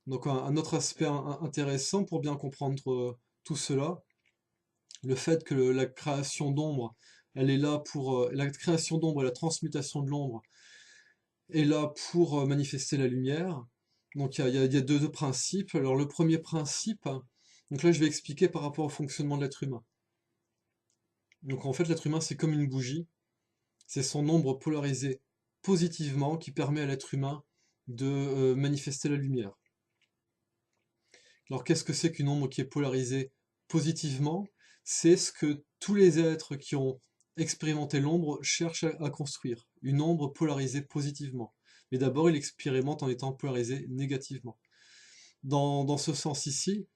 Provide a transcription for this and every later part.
Donc un autre aspect intéressant pour bien comprendre tout cela, le fait que la création d'ombre, elle est là pour la création d'ombre et la transmutation de l'ombre est là pour manifester la lumière. Donc il y a deux principes. Alors le premier principe, donc là je vais expliquer par rapport au fonctionnement de l'être humain. Donc en fait l'être humain c'est comme une bougie, c'est son ombre polarisée positivement qui permet à l'être humain de manifester la lumière. Alors qu'est-ce que c'est qu'une ombre qui est polarisée positivement? C'est ce que tous les êtres qui ont expérimenté l'ombre cherchent à construire, une ombre polarisée positivement. Mais d'abord, il expérimente en étant polarisé négativement. Dans ce sens ici,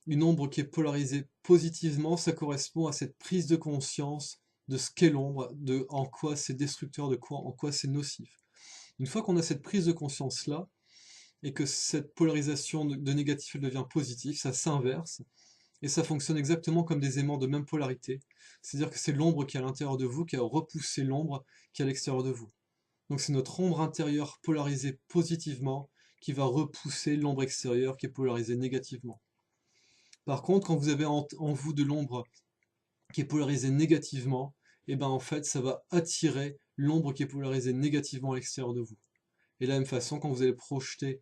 une ombre qui est polarisée positivement, ça correspond à cette prise de conscience de ce qu'est l'ombre, de en quoi c'est destructeur, en quoi c'est nocif. Une fois qu'on a cette prise de conscience-là, et que cette polarisation de négatif devient positif, ça s'inverse, et ça fonctionne exactement comme des aimants de même polarité. C'est-à-dire que c'est l'ombre qui est à l'intérieur de vous qui a repoussé l'ombre qui est à l'extérieur de vous. Donc c'est notre ombre intérieure polarisée positivement qui va repousser l'ombre extérieure qui est polarisée négativement. Par contre, quand vous avez en vous de l'ombre qui est polarisée négativement, et ben en fait ça va attirer l'ombre qui est polarisée négativement à l'extérieur de vous. Et de la même façon, quand vous allez projeter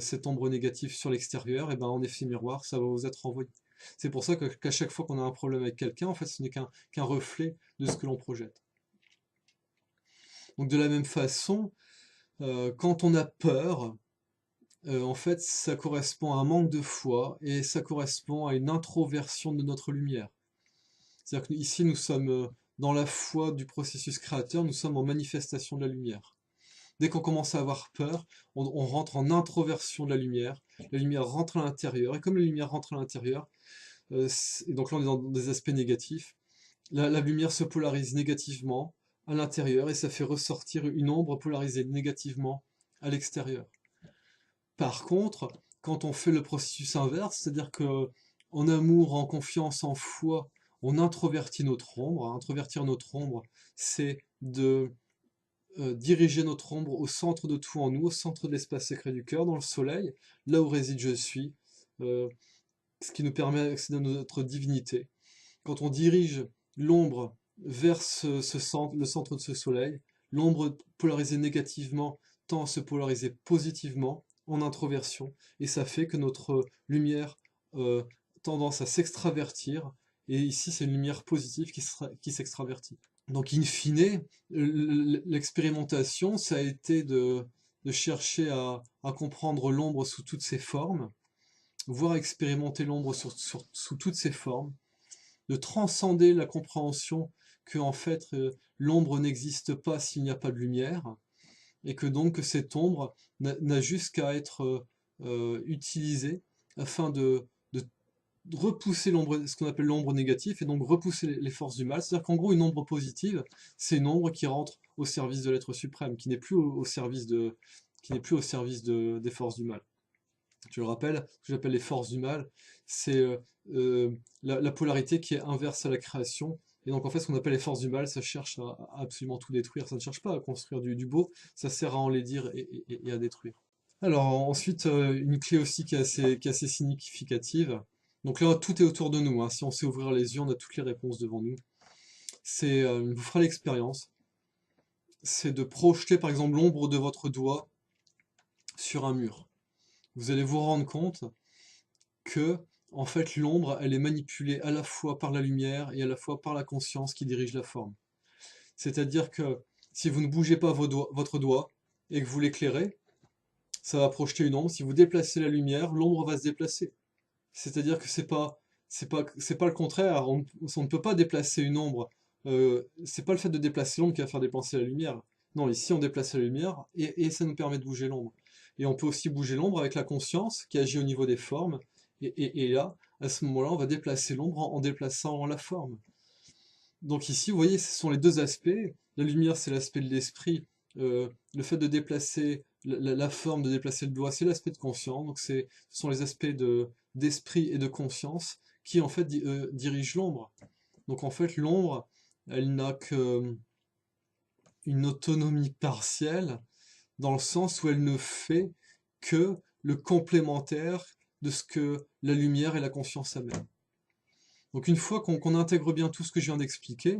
cette ombre négative sur l'extérieur, et ben en effet miroir, ça va vous être renvoyé. C'est pour ça qu'à chaque fois qu'on a un problème avec quelqu'un, en fait, ce n'est qu'un reflet de ce que l'on projette. Donc de la même façon, quand on a peur, en fait, ça correspond à un manque de foi et ça correspond à une introversion de notre lumière. C'est-à-dire qu'ici, nous sommes dans la foi du processus créateur, nous sommes en manifestation de la lumière. Dès qu'on commence à avoir peur, on rentre en introversion de la lumière rentre à l'intérieur, et comme la lumière rentre à l'intérieur, et donc là on est dans des aspects négatifs, la lumière se polarise négativement à l'intérieur, et ça fait ressortir une ombre polarisée négativement à l'extérieur. Par contre, quand on fait le processus inverse, c'est-à-dire que en amour, en confiance, en foi, on introvertit notre ombre. Introvertir notre ombre, c'est de diriger notre ombre au centre de tout en nous, au centre de l'espace secret du cœur, dans le soleil, là où réside je suis, euh, ce qui nous permet d'accéder à notre divinité. Quand on dirige l'ombre vers ce centre, le centre de ce soleil, l'ombre polarisée négativement tend à se polariser positivement en introversion, et ça fait que notre lumière euh, tendance à s'extravertir, et ici c'est une lumière positive qui s'extravertit. Donc, in fine, l'expérimentation, ça a été de chercher à comprendre l'ombre sous toutes ses formes, voire expérimenter l'ombre sous toutes ses formes, de transcender la compréhension que en fait l'ombre n'existe pas s'il n'y a pas de lumière, et que donc cette ombre n'a juste qu'à être utilisée afin de repousser l'ombre, ce qu'on appelle l'ombre négative, et donc repousser les forces du mal. C'est-à-dire qu'en gros, une ombre positive, c'est une ombre qui rentre au service de l'être suprême, qui n'est plus au service des forces du mal. Je le rappelle, ce que j'appelle les forces du mal, c'est la polarité qui est inverse à la création. Et donc en fait, ce qu'on appelle les forces du mal, ça cherche à absolument tout détruire. Ça ne cherche pas à construire du beau, ça sert à enlaidir et à détruire. Alors ensuite, une clé aussi qui est assez significative. Donc là, tout est autour de nous, hein. Si on sait ouvrir les yeux, on a toutes les réponses devant nous. Vous ferez l'expérience. C'est de projeter par exemple l'ombre de votre doigt sur un mur. Vous allez vous rendre compte que, en fait, l'ombre, elle est manipulée à la fois par la lumière et à la fois par la conscience qui dirige la forme. C'est-à-dire que si vous ne bougez pas votre doigt et que vous l'éclairez, ça va projeter une ombre. Si vous déplacez la lumière, l'ombre va se déplacer. C'est-à-dire que c'est pas le contraire. On ne peut pas déplacer une ombre. C'est pas le fait de déplacer l'ombre qui va faire déplacer la lumière. Non, ici on déplace la lumière et ça nous permet de bouger l'ombre. Et on peut aussi bouger l'ombre avec la conscience qui agit au niveau des formes. Et là, à ce moment-là, on va déplacer l'ombre en déplaçant la forme. Donc ici, vous voyez, ce sont les deux aspects. La lumière, c'est l'aspect de l'esprit. Le fait de déplacer la forme, de déplacer le doigt, c'est l'aspect de conscience. Donc ce sont les aspects d'esprit et de conscience qui en fait dirigent l'ombre. Donc en fait, l'ombre, elle n'a qu'une autonomie partielle dans le sens où elle ne fait que le complémentaire de ce que la lumière et la conscience amènent. Donc une fois qu'on intègre bien tout ce que je viens d'expliquer,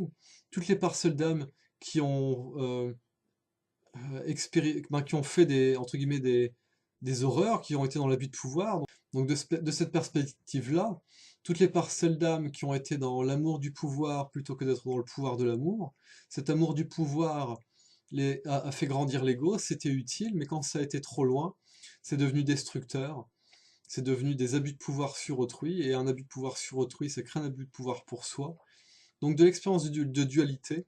toutes les parcelles d'âme qui ont qui ont fait entre guillemets, des horreurs, qui ont été dans l'abus de pouvoir. Donc de cette perspective-là, toutes les parcelles d'âme qui ont été dans l'amour du pouvoir plutôt que d'être dans le pouvoir de l'amour, cet amour du pouvoir a fait grandir l'ego, c'était utile, mais quand ça a été trop loin, c'est devenu destructeur, c'est devenu des abus de pouvoir sur autrui, et un abus de pouvoir sur autrui, ça crée un abus de pouvoir pour soi. Donc de l'expérience de dualité,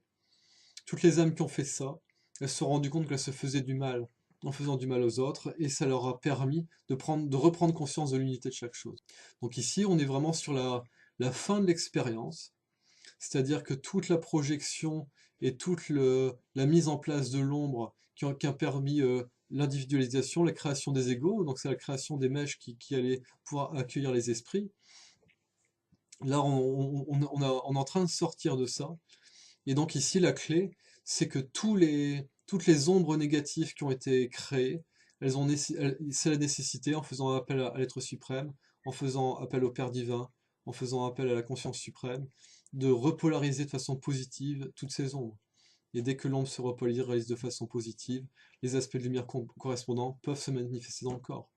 toutes les âmes qui ont fait ça, elles se sont rendues compte qu'elles se faisaient du mal en faisant du mal aux autres, et ça leur a permis de reprendre conscience de l'unité de chaque chose. Donc ici, on est vraiment sur la fin de l'expérience, c'est-à-dire que toute la projection et toute la mise en place de l'ombre qui a permis l'individualisation, la création des égos, donc c'est la création des mèches qui allaient pouvoir accueillir les esprits. Là, on est en train de sortir de ça, et donc ici, la clé, c'est que toutes les ombres négatives qui ont été créées, c'est la nécessité, en faisant appel à l'être suprême, en faisant appel au Père divin, en faisant appel à la conscience suprême, de repolariser de façon positive toutes ces ombres. Et dès que l'ombre se repolarise de façon positive, les aspects de lumière correspondants peuvent se manifester dans le corps.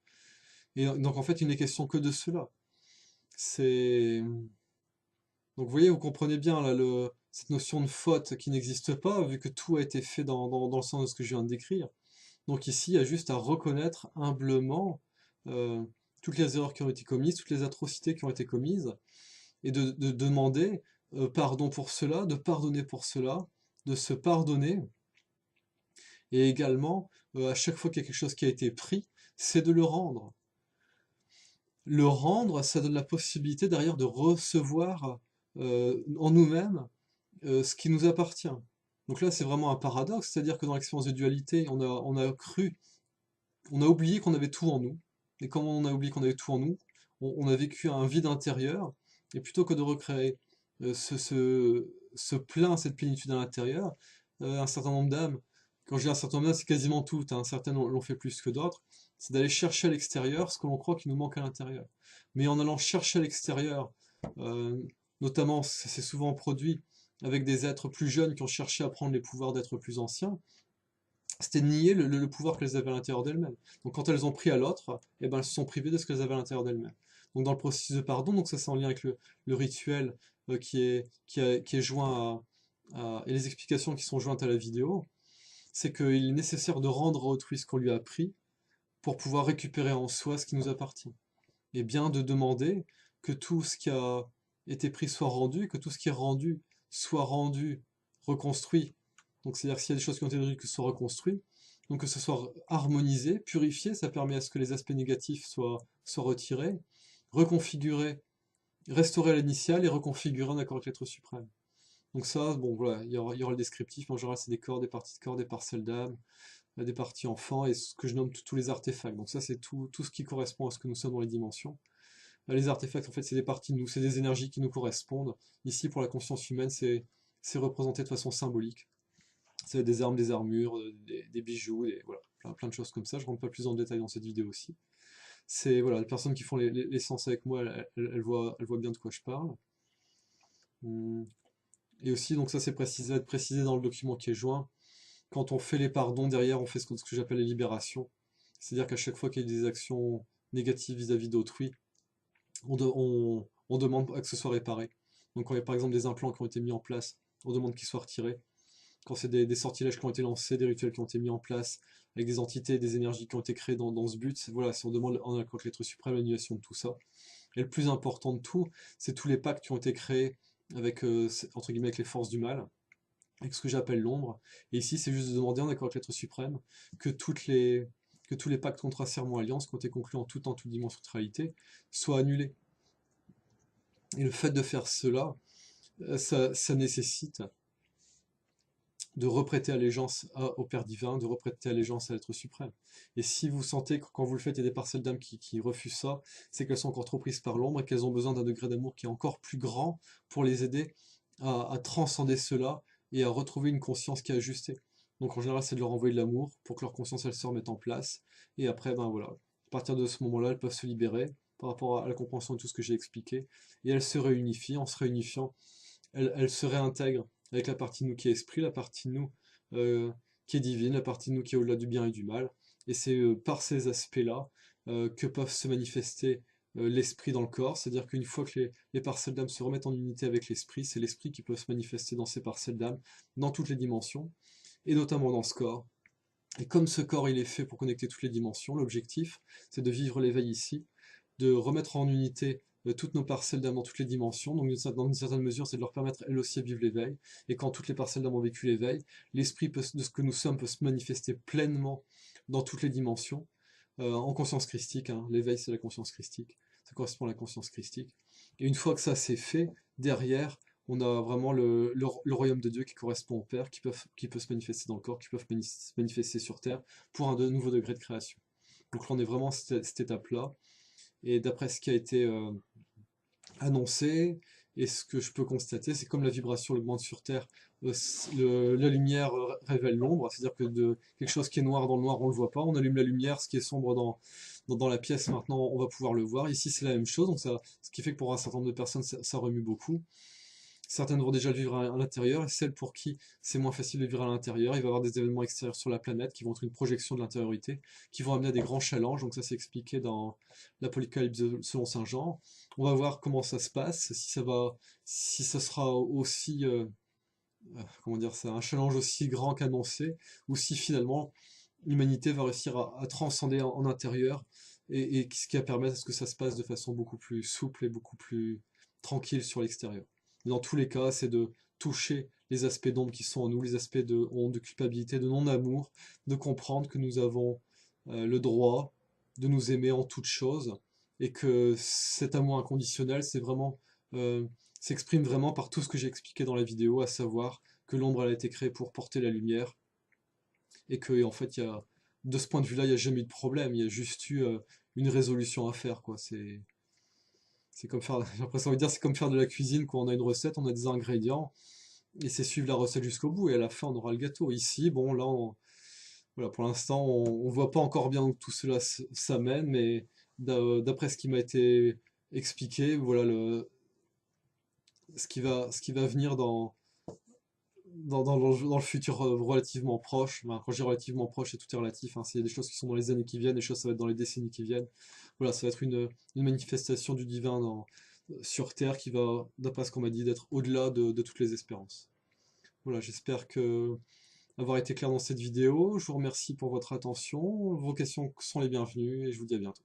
Et donc en fait, il n'est question que de cela. C'est Donc vous voyez, vous comprenez bien là, cette notion de faute qui n'existe pas, vu que tout a été fait dans le sens de ce que je viens de décrire. Donc ici, il y a juste à reconnaître humblement euh, toutes les erreurs qui ont été commises, toutes les atrocités qui ont été commises, et de demander pardon pour cela, de pardonner pour cela, de se pardonner, et également, à chaque fois qu'il y a quelque chose qui a été pris, c'est de le rendre. Le rendre, ça donne la possibilité derrière de recevoir en nous-mêmes ce qui nous appartient. Donc là, c'est vraiment un paradoxe, c'est-à-dire que dans l'expérience de dualité, on a oublié qu'on avait tout en nous. Et comme on a oublié qu'on avait tout en nous, on a vécu un vide intérieur, et plutôt que de recréer ce plein, cette plénitude à l'intérieur, un certain nombre d'âmes, quand je dis un certain nombre d'âmes, c'est quasiment toutes, hein, certaines l'ont fait plus que d'autres, c'est d'aller chercher à l'extérieur ce que l'on croit qu'il nous manque à l'intérieur. Mais en allant chercher à l'extérieur, euh, notamment, c'est souvent produit avec des êtres plus jeunes qui ont cherché à prendre les pouvoirs d'êtres plus anciens, c'était nier le pouvoir qu'elles avaient à l'intérieur d'elles-mêmes. Donc quand elles ont pris à l'autre, eh ben, elles se sont privées de ce qu'elles avaient à l'intérieur d'elles-mêmes. Donc dans le processus de pardon, donc ça c'est en lien avec le rituel qui est joint et les explications qui sont jointes à la vidéo, c'est qu'il est nécessaire de rendre à autrui ce qu'on lui a pris pour pouvoir récupérer en soi ce qui nous appartient. Et bien de demander que tout ce qui a été pris soit rendu, que tout ce qui est rendu soit rendu, reconstruit. Donc c'est-à-dire que s'il y a des choses qui ont été détruites, que ce soit reconstruit, donc que ce soit harmonisé, purifié, ça permet à ce que les aspects négatifs soient retirés, reconfigurés, restaurés à l'initiale et reconfigurés en accord avec l'être suprême. Donc ça, bon voilà, il y aura le descriptif, mais en général c'est des corps, des parties de corps, des parcelles d'âme, des parties enfants, et ce que je nomme tous les artefacts. Donc ça c'est tout ce qui correspond à ce que nous sommes dans les dimensions. Les artefacts, en fait, c'est des parties de nous, c'est des énergies qui nous correspondent. Ici, pour la conscience humaine, c'est représenté de façon symbolique. C'est des armes, des armures, des bijoux, voilà, plein de choses comme ça. Je rentre pas plus en détail dans cette vidéo aussi. C'est voilà, les personnes qui font les séances avec moi, elles voient bien de quoi je parle. Et aussi, donc ça c'est précisé dans le document qui est joint. Quand on fait les pardons, derrière, on fait ce que j'appelle les libérations. C'est-à-dire qu'à chaque fois qu'il y a des actions négatives vis-à-vis d'autrui, on demande à que ce soit réparé. Donc quand il y a par exemple des implants qui ont été mis en place, on demande qu'ils soient retirés. Quand c'est des sortilèges qui ont été lancés, des rituels qui ont été mis en place, avec des entités, des énergies qui ont été créées dans ce but, voilà, si on demande en accord avec l'être suprême l'annulation de tout ça. Et le plus important de tout, c'est tous les pactes qui ont été créés avec, entre guillemets, avec les forces du mal, avec ce que j'appelle l'ombre. Et ici, c'est juste de demander en accord avec l'être suprême que que tous les pactes, contrats, serments, alliances qui ont été conclus en toute dimensionnalité soient annulés. Et le fait de faire cela, ça nécessite de reprêter allégeance au Père divin, de reprêter allégeance à l'être suprême. Et si vous sentez que quand vous le faites, il y a des parcelles d'âme qui refusent ça, c'est qu'elles sont encore trop prises par l'ombre et qu'elles ont besoin d'un degré d'amour qui est encore plus grand pour les aider à transcender cela et à retrouver une conscience qui est ajustée. Donc en général, c'est de leur envoyer de l'amour pour que leur conscience elle se remette en place. Et après, ben voilà, À partir de ce moment-là, elles peuvent se libérer par rapport à la compréhension de tout ce que j'ai expliqué, et elles se réunifient. En se réunifiant, elles se réintègrent avec la partie de nous qui est esprit, la partie de nous qui est divine, la partie de nous qui est au-delà du bien et du mal. Et c'est par ces aspects-là que peuvent se manifester l'esprit dans le corps, c'est-à-dire qu'une fois que les parcelles d'âme se remettent en unité avec l'esprit, c'est l'esprit qui peut se manifester dans ces parcelles d'âme, dans toutes les dimensions, et notamment dans ce corps. Et comme ce corps il est fait pour connecter toutes les dimensions, l'objectif c'est de vivre l'éveil ici, de remettre en unité toutes nos parcelles d'âme dans toutes les dimensions, donc dans une certaine mesure c'est de leur permettre elles aussi de vivre l'éveil, et quand toutes les parcelles d'âme ont vécu l'éveil, l'esprit de ce que nous sommes peut se manifester pleinement dans toutes les dimensions, en conscience christique, hein. L'éveil c'est la conscience christique, ça correspond à la conscience christique, et une fois que ça c'est fait, derrière, on a vraiment le royaume de Dieu qui correspond au Père, qui peut se manifester dans le corps, qui peuvent se manifester sur Terre pour un nouveau degré de création. Donc là, on est vraiment à cette étape-là. Et d'après ce qui a été annoncé, et ce que je peux constater, c'est comme la vibration augmente sur Terre, la lumière révèle l'ombre, c'est-à-dire que de quelque chose qui est noir dans le noir, on ne le voit pas, on allume la lumière, ce qui est sombre dans la pièce, maintenant, on va pouvoir le voir. Ici, c'est la même chose, donc ça, ce qui fait que pour un certain nombre de personnes, ça remue beaucoup. Certaines vont déjà le vivre à l'intérieur, et celles pour qui c'est moins facile de vivre à l'intérieur, il va y avoir des événements extérieurs sur la planète qui vont être une projection de l'intériorité, qui vont amener à des grands challenges, donc ça c'est expliqué dans l'Apocalypse selon Saint Jean. On va voir comment ça se passe, si ça sera aussi, comment dire ça, un challenge aussi grand qu'annoncé, ou si finalement l'humanité va réussir à transcender en intérieur, et ce qui va permettre à ce que ça se passe de façon beaucoup plus souple et beaucoup plus tranquille sur l'extérieur. Dans tous les cas, c'est de toucher les aspects d'ombre qui sont en nous, les aspects de honte, de culpabilité, de non-amour, de comprendre que nous avons le droit de nous aimer en toute chose, et que cet amour inconditionnel, c'est vraiment, s'exprime vraiment par tout ce que j'ai expliqué dans la vidéo, à savoir que l'ombre elle a été créée pour porter la lumière, et que en fait, de ce point de vue-là, il n'y a jamais eu de problème, il y a juste eu une résolution à faire, quoi. C'est comme faire, j'ai l'impression de dire, c'est comme faire de la cuisine, quoi. On a une recette, on a des ingrédients, et c'est suivre la recette jusqu'au bout, et à la fin, on aura le gâteau. Ici, bon, là, voilà, pour l'instant, on voit pas encore bien où tout cela s'amène, mais d'après ce qui m'a été expliqué, voilà ce qui va venir dans le futur relativement proche. Ben, quand je dis relativement proche, c'est tout est relatif, hein. C'est des choses qui sont dans les années qui viennent, des choses ça va être dans les décennies qui viennent. Voilà, ça va être une manifestation du divin sur Terre qui va, d'après ce qu'on m'a dit, d'être au-delà de toutes les espérances. Voilà, j'espère avoir été clair dans cette vidéo. Je vous remercie pour votre attention. Vos questions sont les bienvenues et je vous dis à bientôt.